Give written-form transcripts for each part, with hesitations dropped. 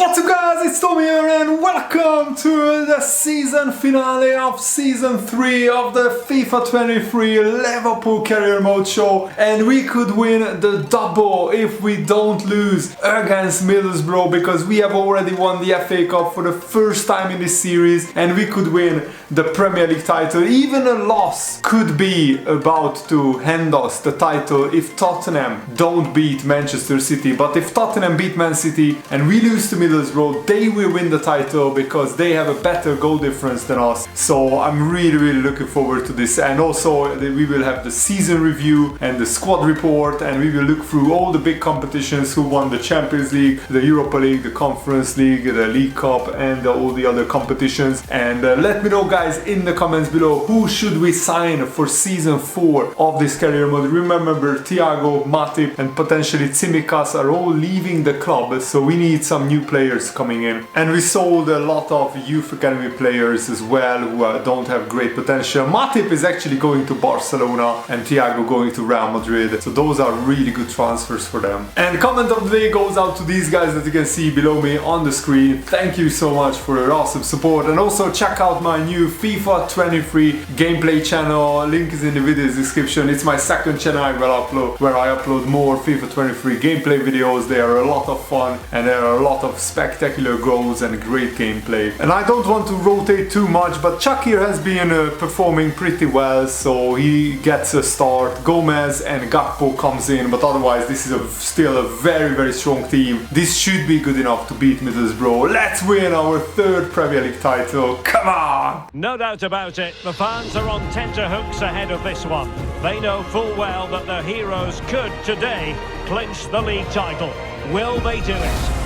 What's up guys, it's Tom here and welcome to the season finale of season 3 of the FIFA 23 Liverpool career mode show, and we could win the double if we don't lose against Middlesbrough, because we have already won the FA Cup for the first time in this series and we could win the Premier League title. Even a loss could be about to hand us the title if Tottenham don't beat Manchester City, but if Tottenham beat Man City and we lose to Middlesbrough, they will win the title because they have a better goal difference than us. So I'm really looking forward to this, and also we will have the season review and the squad report, and we will look through all the big competitions, who won the Champions League, the Europa League, the Conference League, the League Cup and all the other competitions. And let me know guys in the comments below, who should we sign for season 4 of this career mode. Remember, Thiago, Matip and potentially Tsimikas are all leaving the club, so we need some new players coming in. And we sold a lot of youth academy players as well who don't have great potential. Matip is actually going to Barcelona and Thiago going to Real Madrid, so those are really good transfers for them. And comment of the day goes out to these guys that you can see below me on the screen. Thank you so much for your awesome support, and also check out my new FIFA 23 gameplay channel. Link is in the video description. It's my second channel where I upload more FIFA 23 gameplay videos. They are a lot of fun and there are a lot of spectacular goals and great gameplay. And I don't want to rotate too much, but Chuck here has been performing pretty well, so he gets a start. Gomez and Gakpo comes in, but otherwise this is still a very strong team. This should be good enough to beat Middlesbrough. Let's win our 3rd Premier League title, come on! No doubt about it, the fans are on tenterhooks ahead of this one. They know full well that their heroes could today clinch the league title. Will they do it?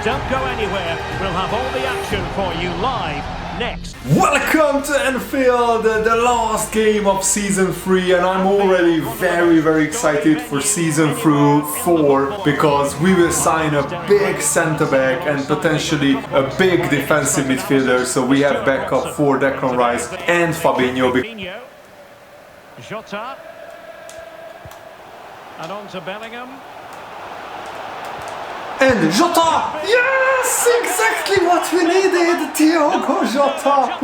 Don't go anywhere, we'll have all the action for you live next. Welcome to Anfield, the last game of season 3, and I'm already very excited for season 4 because we will sign a big centre back and potentially a big defensive midfielder, so we have backup for Declan Rice and Fabinho. Jota, and on to Bellingham. And Jota! Yes! Exactly what we needed! Thiago Jota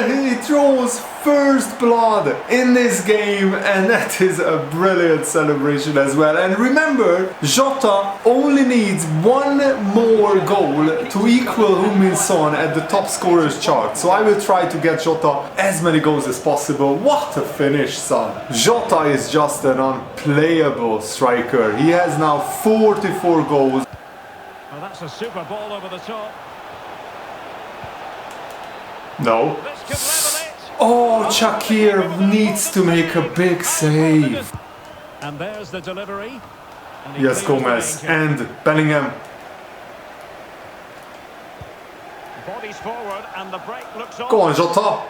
he draws first blood in this game, and that is a brilliant celebration as well. And remember, Jota only needs one more goal to equal Heung-min Son at the top scorers chart. So I will try to get Jota as many goals as possible. What a finish, son! Jota is just an unplayable striker. He has now 44 goals. Well, that's a super ball over the top. No. Oh, Shakir needs to make a big save. And there's the delivery. Yes, Gomez and Bellingham. Bodies forward and the break looks on. Go on, Jota.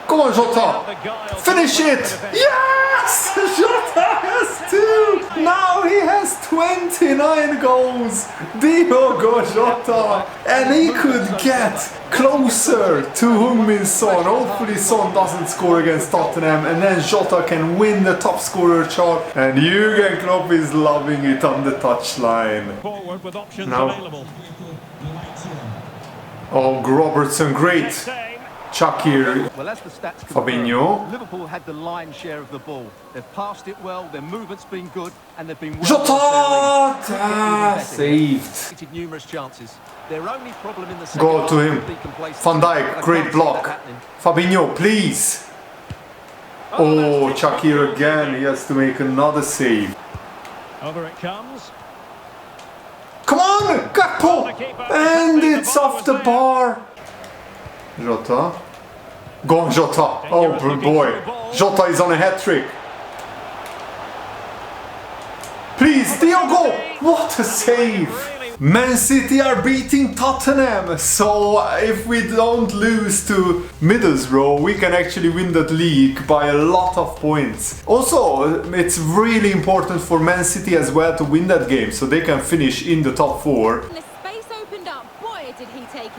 Go on, Jota. Finish it. Yes! Jota has 2. Now he has 29 goals. Diogo Jota. And he could get closer to Heung-min Son. Hopefully Son doesn't score against Tottenham, and then Jota can win the top scorer chart. And Jurgen Klopp is loving it on the touchline. Forward with options available. Oh, Robertson, great. Shakir, well, as the stats Fabinho. Liverpool had the lion's share of the ball. They've passed it well, their movement's been good, and they've been well. Jota! Saved. Numerous chances. Their only problem in the Go to him. Van Dijk, great block. Fabinho, please. Oh, Shakir again. He has to make another save. Over it comes. Come on, Gakpo! And it's off the bar. Jota. Go on, Jota. Oh boy. Jota is on a hat-trick. Please, Diogo! What a save! Man City are beating Tottenham, so if we don't lose to Middlesbrough, we can actually win that league by a lot of points. Also, it's really important for Man City as well to win that game, so they can finish in the top 4.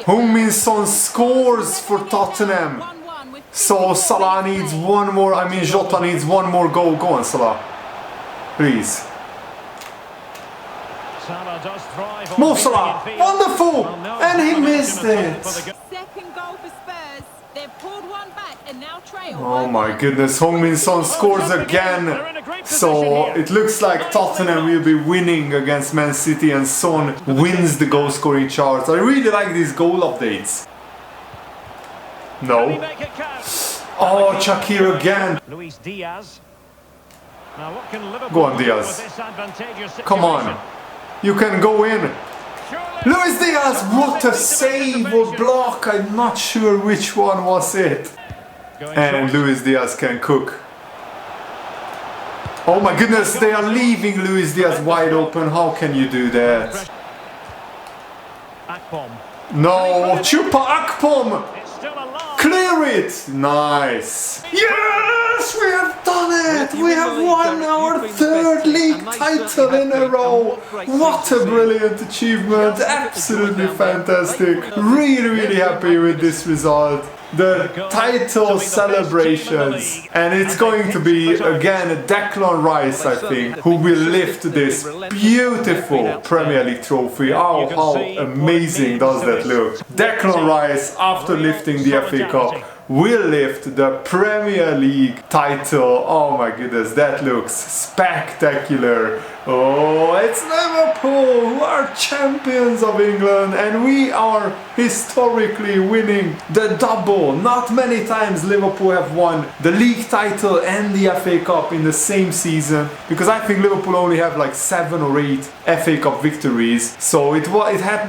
Heung-min Son scores for Tottenham. So Salah needs one more, Jota needs one more goal. Go on, Salah. please. Salah does thrive on Mo being Salah, in field. wonderful, Well, no and he momentum missed at all it. for the Second goal for Spurs. They've pulled one back and now trail. Oh my goodness, Heung-min Son scores again. So it looks like Tottenham will be winning against Man City and Son wins the goal scoring charts. I really like these goal updates. Can he No. make it count? Oh, Shaqiri again. Luis Diaz. Now what can Liverpool Go on, do Diaz. with this advantageous Come on. situation? You can go in. Surely- Luis Diaz, what a save or block. I'm not sure which one was it. Going And short. Luis Diaz can cook. Oh my goodness, they are leaving Luis Diaz wide open. How can you do that? Akpom. No, Chupa Akpom! It's still alive. Clear it! Nice! Yes! We have done it! We have won our third league title in a row! What a brilliant achievement! Absolutely fantastic! Really happy with this result. The title celebrations, and it's going to be again Declan Rice, I think, who will lift this beautiful Premier League trophy. Oh, how amazing does that look! Declan Rice, after lifting the FA Cup, will lift the Premier League title. Oh my goodness, that looks spectacular. Oh, it's Liverpool who are champions of England, and we are historically winning the double. Not many times Liverpool have won the league title and the FA Cup in the same season, because I think Liverpool only have like 7 or 8 FA Cup victories, so it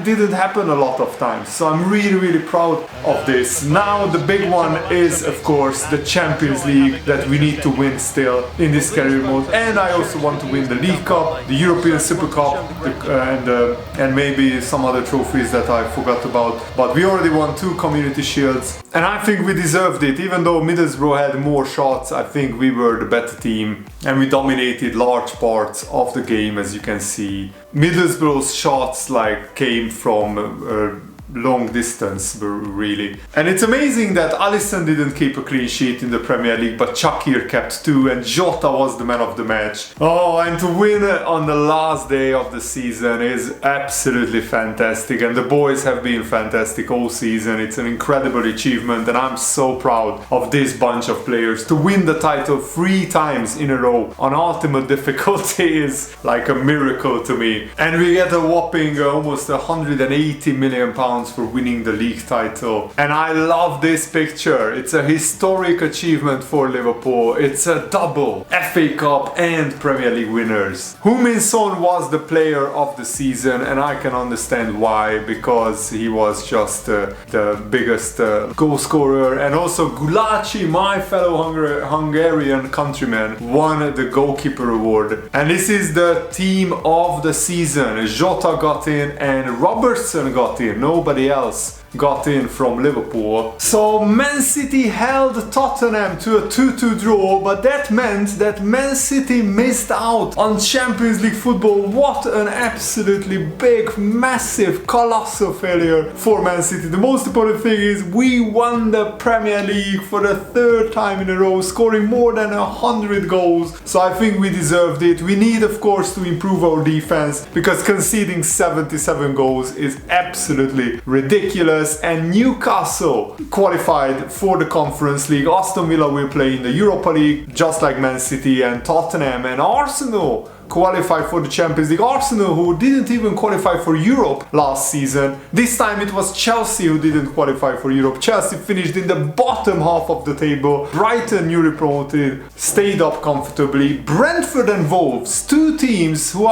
didn't happen a lot of times. So I'm really proud of this. Now the big one is of course the Champions League that we need to win still in this career mode, and I also want to win the League Cup, the European Super Cup, and maybe some other trophies that I forgot about. But we already won 2 Community Shields, and I think we deserved it. Even though Middlesbrough had more shots, I think we were the better team, and we dominated large parts of the game, as you can see. Middlesbrough's shots like came from long distance, really. And it's amazing that Alisson didn't keep a clean sheet in the Premier League, but Shaqiri kept 2, and Jota was the man of the match. Oh, and to win on the last day of the season is absolutely fantastic, and the boys have been fantastic all season. It's an incredible achievement, and I'm so proud of this bunch of players. To win the title 3 times in a row on ultimate difficulty is like a miracle to me. And we get a whopping almost £180 million for winning the league title. And I love this picture. It's a historic achievement for Liverpool. It's a double FA Cup and Premier League winners. Heung-min Son was the player of the season, and I can understand why, because he was just the biggest goal scorer. And also Gulaci, my fellow Hungarian countryman, won the goalkeeper award. And this is the team of the season. Jota got in and Robertson got in. Nobody else got in from Liverpool. So Man City held Tottenham to a 2-2 draw, but that meant that Man City missed out on Champions League football. What an absolutely big, massive, colossal failure for Man City. The most important thing is we won the Premier League for the 3rd time in a row, scoring more than 100 goals. So I think we deserved it. We need, of course, to improve our defense, because conceding 77 goals is absolutely ridiculous. And Newcastle qualified for the Conference League. Aston Villa will play in the Europa League, just like Man City, and Tottenham and Arsenal qualified for the Champions League. Arsenal, who didn't even qualify for Europe last season. This time it was Chelsea who didn't qualify for Europe. Chelsea finished in the bottom half of the table. Brighton, newly promoted, stayed up comfortably. Brentford and Wolves, 2 teams who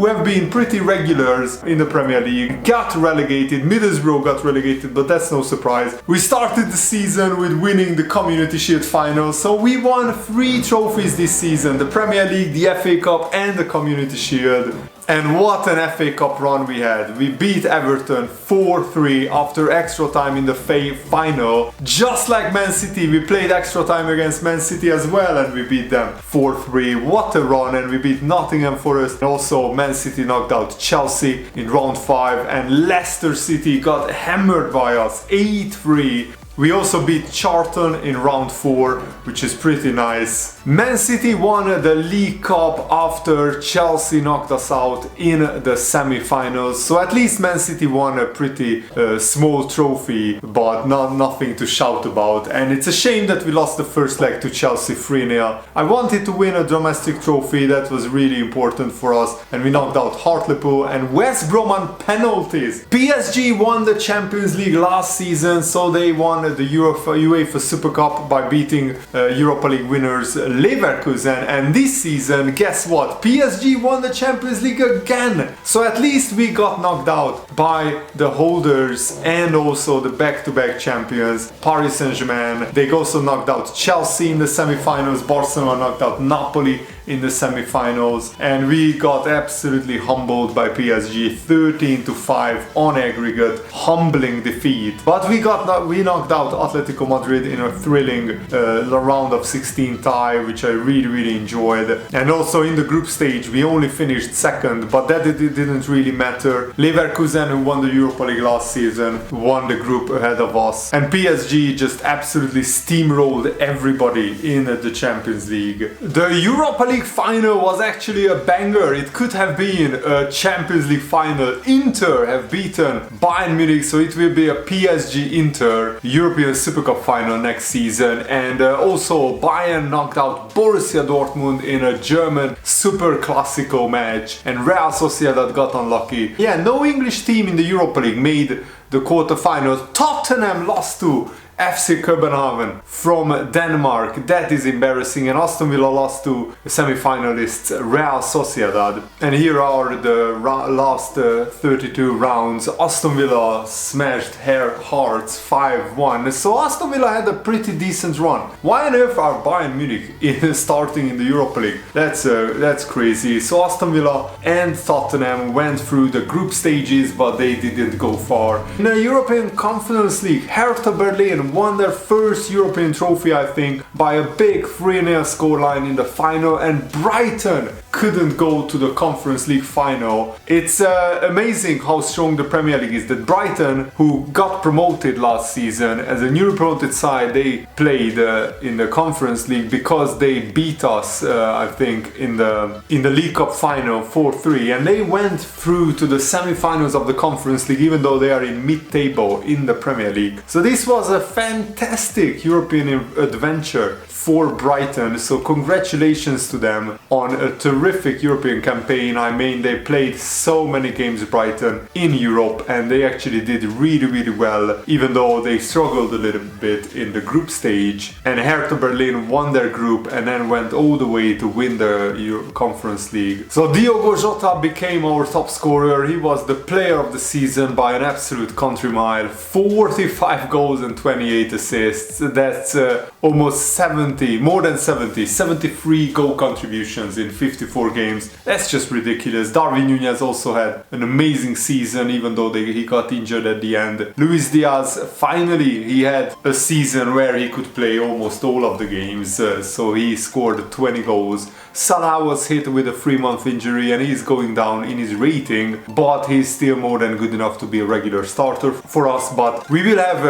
have been pretty regulars in the Premier League, got relegated. Middlesbrough got relegated, but that's no surprise. We started the season with winning the Community Shield final, so we won 3 trophies this season: the Premier League, the FA Cup, and the Community Shield. And what an FA Cup run we had. We beat Everton 4-3 after extra time in the final. Just like Man City, we played extra time against Man City as well, and we beat them 4-3. What a run. And we beat Nottingham Forest. Also, Man City knocked out Chelsea in round 5, and Leicester City got hammered by us 8-3. We also beat Charlton in round 4, which is pretty nice. Man City won the League Cup after Chelsea knocked us out in the semi-finals. So at least Man City won a pretty small trophy, but nothing to shout about. And it's a shame that we lost the first leg to Chelsea 3-0. I wanted to win a domestic trophy, that was really important for us. And we knocked out Hartlepool and West Brom on penalties. PSG won the Champions League last season, so they won the UEFA Super Cup by beating Europa League winners Leverkusen, and this season, guess what? PSG won the Champions League again! So at least we got knocked out by the holders and also the back-to-back champions, Paris Saint-Germain. They also knocked out Chelsea in the semi-finals, Barcelona knocked out Napoli in the semi-finals, and we got absolutely humbled by PSG 13-5 on aggregate, humbling defeat. But we knocked out Atletico Madrid in a thrilling round of 16 tie, which I really enjoyed. And also in the group stage we only finished second, but that didn't really matter. Leverkusen, who won the Europa League last season, won the group ahead of us, and PSG just absolutely steamrolled everybody in the Champions League. The Europa League final was actually a banger. It could have been a Champions League final. Inter have beaten Bayern Munich, so it will be a PSG Inter European Super Cup final next season. And also Bayern knocked out Borussia Dortmund in a German Super Classico match, and Real Sociedad got unlucky. Yeah, no English team in the Europa League made the quarterfinals. Tottenham lost to FC Copenhagen from Denmark. That is embarrassing. And Aston Villa lost to semi-finalists Real Sociedad. And here are the last 32 rounds. Aston Villa smashed Hearts 5-1. So Aston Villa had a pretty decent run. Why on earth are Bayern Munich starting in the Europa League? That's crazy. So Aston Villa and Tottenham went through the group stages, but they didn't go far. In the European Conference League, Hertha Berlin won their first European trophy, I think, by a big 3-0 scoreline in the final, and Brighton couldn't go to the Conference League final. It's amazing how strong the Premier League is, that Brighton, who got promoted last season as a newly promoted side, they played in the Conference League because they beat us, I think, in the League Cup final 4-3, and they went through to the semi-finals of the Conference League even though they are in mid-table in the Premier League. So this was a fantastic European adventure for Brighton, so congratulations to them on a terrific European campaign. I mean, they played so many games, Brighton, in Europe, and they actually did really well, even though they struggled a little bit in the group stage. And Hertha Berlin won their group and then went all the way to win the Conference League. So Diogo Jota became our top scorer. He was the player of the season by an absolute country mile. 45 goals and 28 assists. That's almost 73 goal contributions in 54 games. That's just ridiculous. Darwin Núñez also had an amazing season, even though he got injured at the end. Luis Diaz, finally he had a season where he could play almost all of the games, so he scored 20 goals. Salah was hit with a 3-month injury and he's going down in his rating, but he's still more than good enough to be a regular starter for us. But we will have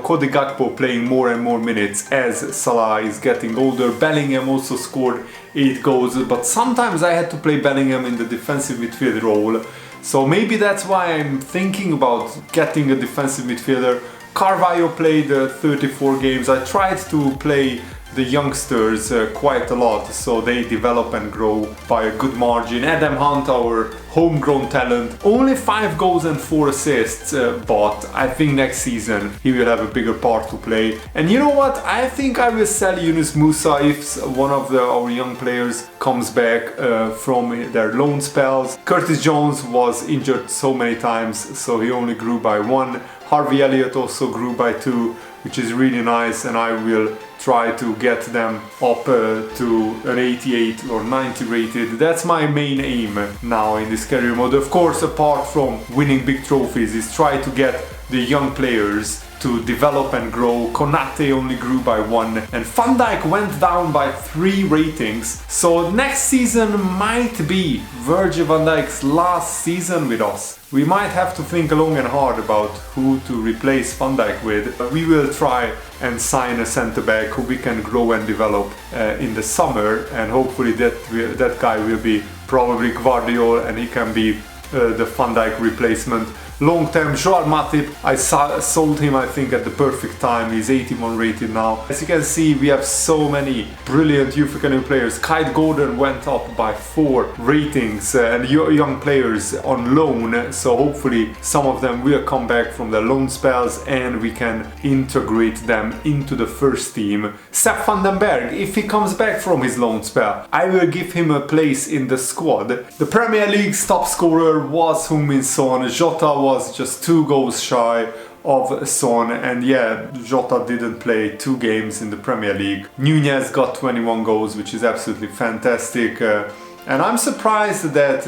Cody Gakpo playing more and more minutes as Salah is getting older. Bellingham also scored 8 goals, but sometimes I had to play Bellingham in the defensive midfield role, so maybe that's why I'm thinking about getting a defensive midfielder. Carvalho played 34 games. I tried to play the youngsters quite a lot, so they develop and grow by a good margin. Adam Hunt, our homegrown talent, only 5 goals and 4 assists, but I think next season he will have a bigger part to play. And you know what? I think I will sell Yunus Musa if one of our young players comes back from their loan spells. Curtis Jones was injured so many times, so he only grew by 1. Harvey Elliott also grew by 2, which is really nice, and I will try to get them up to an 88 or 90 rated. That's my main aim now in this career mode. Of course, apart from winning big trophies, is try to get the young players to develop and grow. Konate only grew by 1 and Van Dijk went down by 3 ratings. So next season might be Virgil van Dijk's last season with us. We might have to think long and hard about who to replace Van Dijk with. We will try and sign a centre back who we can grow and develop in the summer, and hopefully that guy will be probably Guardiola and he can be the Van Dijk replacement. Long term, Joel Matip, I sold him I think at the perfect time. He's 81 rated now. As you can see, we have so many brilliant youth academy players. Kyle Gordon went up by 4 ratings and young players on loan, so hopefully some of them will come back from their loan spells and we can integrate them into the first team. Sepp van den Berg, if he comes back from his loan spell, I will give him a place in the squad. The Premier League's top scorer was Heung-min Son. Jota was just 2 goals shy of Son, and yeah, Jota didn't play 2 games in the Premier League. Nunez got 21 goals, which is absolutely fantastic, and I'm surprised that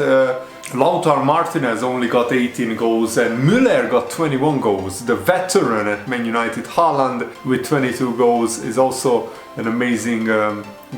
Lautaro Martinez only got 18 goals and Müller got 21 goals. The veteran at Man United, Haaland, with 22 goals is also an amazing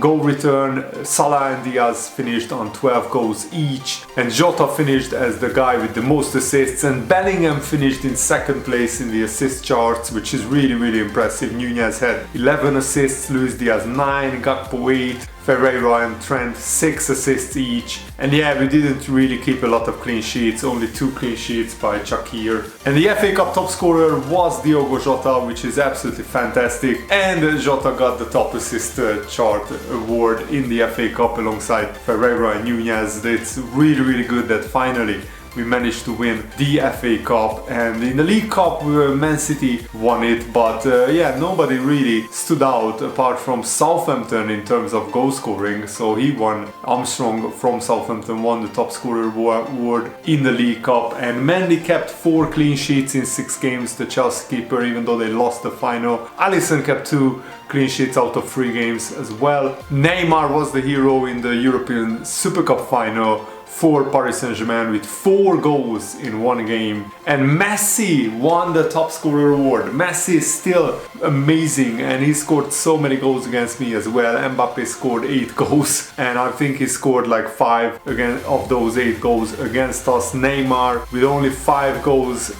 goal return. Salah and Diaz finished on 12 goals each, and Jota finished as the guy with the most assists, and Bellingham finished in 2nd place in the assist charts, which is really impressive. Nunez had 11 assists, Luis Diaz 9, Gakpo 8, Ferreira and Trent 6 assists each. And yeah, we didn't really keep a lot of clean sheets, only 2 clean sheets by Shaqiri. And the FA Cup top scorer was Diogo Jota, which is absolutely fantastic, and Jota got the top assist chart award in the FA Cup alongside Ferreira and Nunez. It's really good that finally we managed to win the FA Cup, and in the League Cup Man City won it, but yeah, nobody really stood out apart from Southampton in terms of goal scoring, so he won. Armstrong from Southampton won the top scorer award in the League Cup, and Mendy kept 4 clean sheets in 6 games, the Chelsea keeper, even though they lost the final. Alisson kept 2 clean sheets out of 3 games as well. Neymar was the hero in the European Super Cup final for Paris Saint-Germain with 4 goals in 1 game, and Messi won the top scorer award. Messi is still amazing and he scored so many goals against me as well. Mbappe scored 8 goals and I think he scored like 5 of those 8 goals against us. Neymar with only 5 goals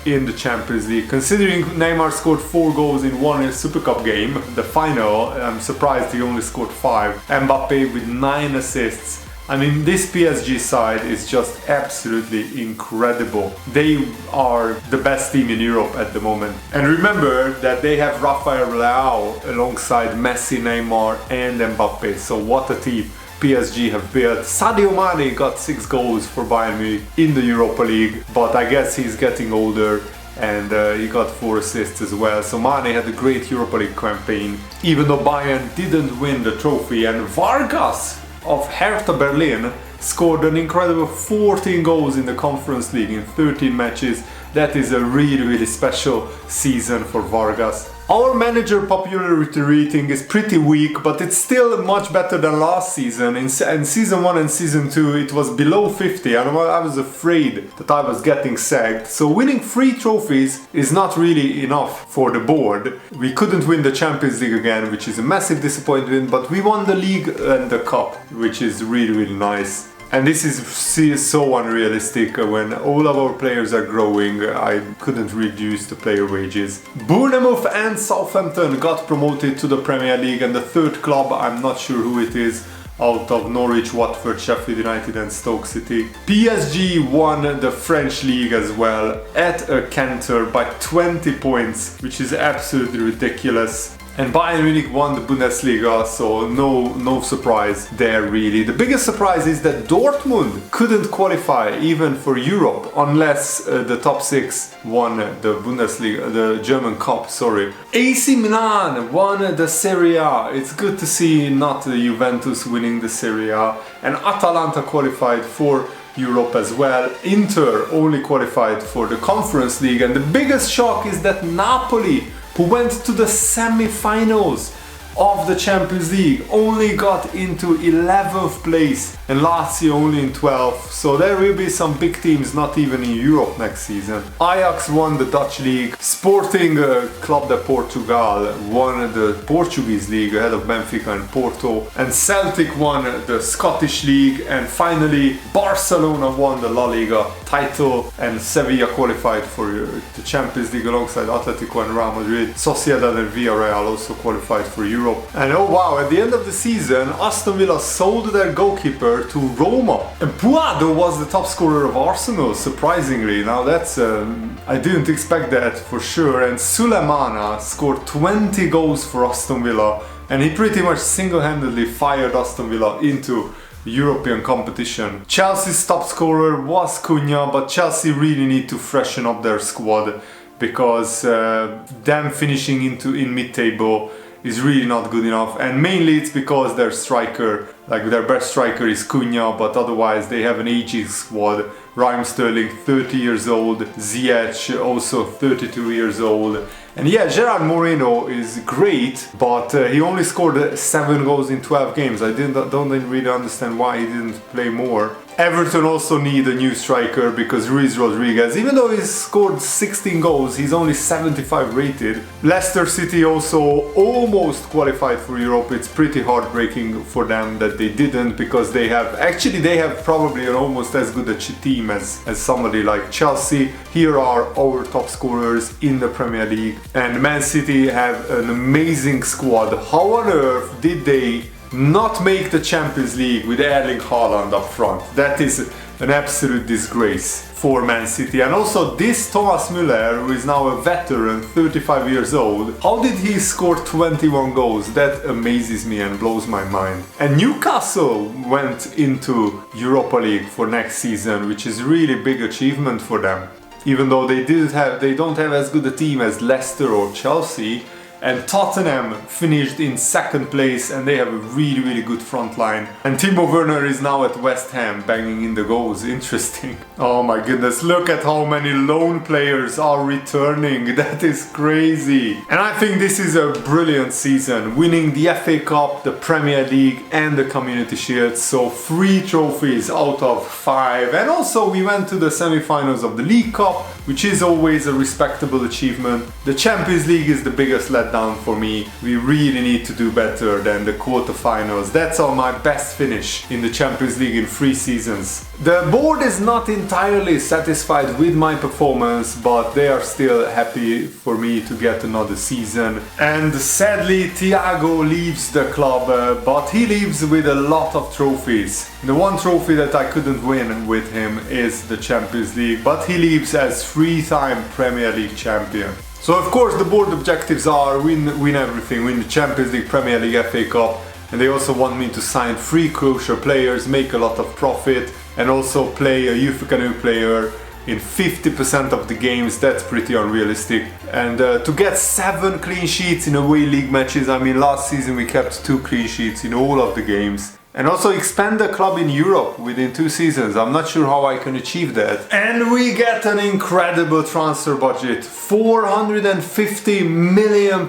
in the Champions League. Considering Neymar scored 4 goals in 1 Super Cup game, the final, I'm surprised he only scored 5. Mbappe with 9 assists. I mean, this PSG side is just absolutely incredible. They are the best team in Europe at the moment. And remember that they have Rafael Leao alongside Messi, Neymar and Mbappe. So what a team PSG have built. Sadio Mane got 6 goals for Bayern Munich in the Europa League, but I guess he's getting older, and he got 4 assists as well. So Mane had a great Europa League campaign, even though Bayern didn't win the trophy. And Vargas of Hertha Berlin scored an incredible 14 goals in the Conference League in 13 matches. That is a really special season for Vargas. Our manager popularity rating is pretty weak, but it's still much better than last season. In season 1 and season 2 it was below 50 and I was afraid that I was getting sacked. So winning 3 trophies is not really enough for the board. We couldn't win the Champions League again, which is a massive disappointment, but we won the league and the cup, which is really nice. And this is so unrealistic. When all of our players are growing, I couldn't reduce the player wages. Bournemouth and Southampton got promoted to the Premier League, and the 3rd club, I'm not sure who it is, out of Norwich, Watford, Sheffield United and Stoke City. PSG won the French league as well at a canter by 20 points, which is absolutely ridiculous. And Bayern Munich won the Bundesliga, so no surprise there really. The biggest surprise is that Dortmund couldn't qualify even for Europe unless the top 6 won the Bundesliga, the German Cup, sorry. AC Milan won the Serie A. It's good to see not the Juventus winning the Serie A. And Atalanta qualified for Europe as well. Inter only qualified for the Conference League, and the biggest shock is that Napoli, who went to the semi-finals, of the Champions League, only got into 11th place, and Lazio only in 12th. So there will be some big teams not even in Europe next season. Ajax won the Dutch league, Sporting Club de Portugal won the Portuguese league ahead of Benfica and Porto, and Celtic won the Scottish league, and finally Barcelona won the La Liga title, and Sevilla qualified for the Champions League alongside Atletico and Real Madrid. Sociedad and Villarreal also qualified for Europe. And oh wow, at the end of the season, Aston Villa sold their goalkeeper to Roma, and Puado was the top scorer of Arsenal, surprisingly. Now that's I didn't expect that for sure. And Sulemana scored 20 goals for Aston Villa, and he pretty much single-handedly fired Aston Villa into European competition. Chelsea's top scorer was Cunha, but Chelsea really need to freshen up their squad, because them finishing in mid-table is really not good enough, and mainly it's because their striker, like their best striker is Cunha, but otherwise they have an aging squad. Raheem Sterling 30 years old, Ziyech also 32 years old, and yeah, Gerard Moreno is great, but he only scored 7 goals in 12 games. I don't really understand why he didn't play more. Everton also need a new striker, because Luis Rodriguez, even though he's scored 16 goals, he's only 75 rated. Leicester City also almost qualified for Europe. It's pretty heartbreaking for them that they didn't, because they have probably an almost as good a team as somebody like Chelsea. Here are our top scorers in the Premier League, and Man City have an amazing squad. How on earth did they not make the Champions League with Erling Haaland up front? That is an absolute disgrace for Man City. And also this Thomas Müller, who is now a veteran, 35 years old, how did he score 21 goals? That amazes me and blows my mind. And Newcastle went into Europa League for next season, which is really big achievement for them, even though they don't have as good a team as Leicester or Chelsea. And Tottenham finished in 2nd place, and they have a really good front line. And Timo Werner is now at West Ham banging in the goals. Interesting. Oh my goodness, look at how many loan players are returning. That is crazy. And I think this is a brilliant season, winning the FA Cup, the Premier League and the Community Shield. So 3 trophies out of 5. And also we went to the semi-finals of the League Cup, which is always a respectable achievement. The Champions League is the biggest letdown for me. We really need to do better than the quarterfinals. That's all my best finish in the Champions League in 3 seasons. The board is not entirely satisfied with my performance, but they are still happy for me to get another season. And sadly, Thiago leaves the club, but he leaves with a lot of trophies. The one trophy that I couldn't win with him is the Champions League, but he leaves as 3-time Premier League champion. So of course the board objectives are win everything, win the Champions League, Premier League, FA Cup, and they also want me to sign 3 crucial players, make a lot of profit, and also play a youth academy player in 50% of the games. That's pretty unrealistic. And to get 7 clean sheets in away league matches, I mean last season we kept 2 clean sheets in all of the games. And also expand the club in Europe within 2 seasons. I'm not sure how I can achieve that. And we get an incredible transfer budget. £450 million.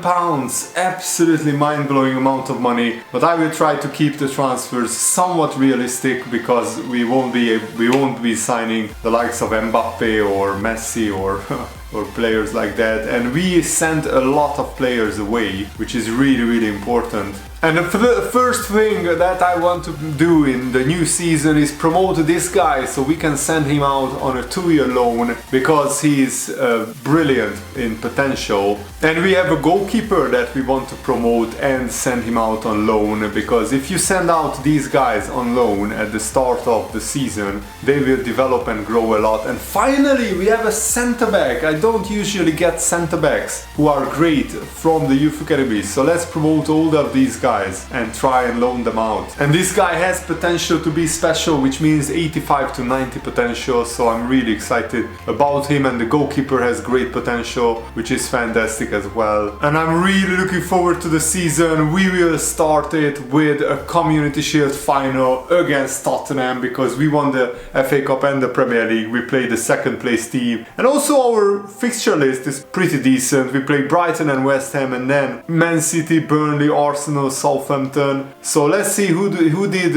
Absolutely mind-blowing amount of money. But I will try to keep the transfers somewhat realistic, because we won't be signing the likes of Mbappe or Messi or or players like that. And we sent a lot of players away, which is really important. And the first thing that I want to do in the new season is promote this guy, so we can send him out on a 2-year loan, because he's brilliant in potential. And we have a goalkeeper that we want to promote and send him out on loan, because if you send out these guys on loan at the start of the season, they will develop and grow a lot. And finally we have a centre back. I don't usually get centre backs who are great from the youth academy, so let's promote all of these guys guys and try and loan them out. And this guy has potential to be special, which means 85 to 90 potential, so I'm really excited about him. And the goalkeeper has great potential, which is fantastic as well. And I'm really looking forward to the season. We will start it with a Community Shield final against Tottenham, because we won the FA Cup and the Premier League. We played the second place team, and also our fixture list is pretty decent. We play Brighton and West Ham, and then Man City, Burnley, Arsenal, Southampton. So let's see who did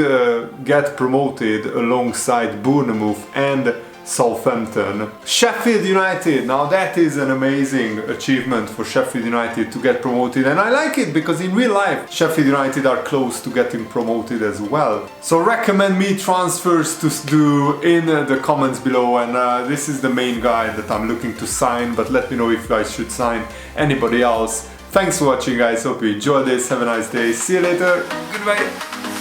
get promoted alongside Bournemouth and Southampton. Sheffield United, now that is an amazing achievement for Sheffield United to get promoted, and I like it because in real life Sheffield United are close to getting promoted as well. So recommend me transfers to do in the comments below, and this is the main guy that I'm looking to sign, but let me know if I should sign anybody else. Thanks for watching guys, hope you enjoyed this, have a nice day, see you later, goodbye.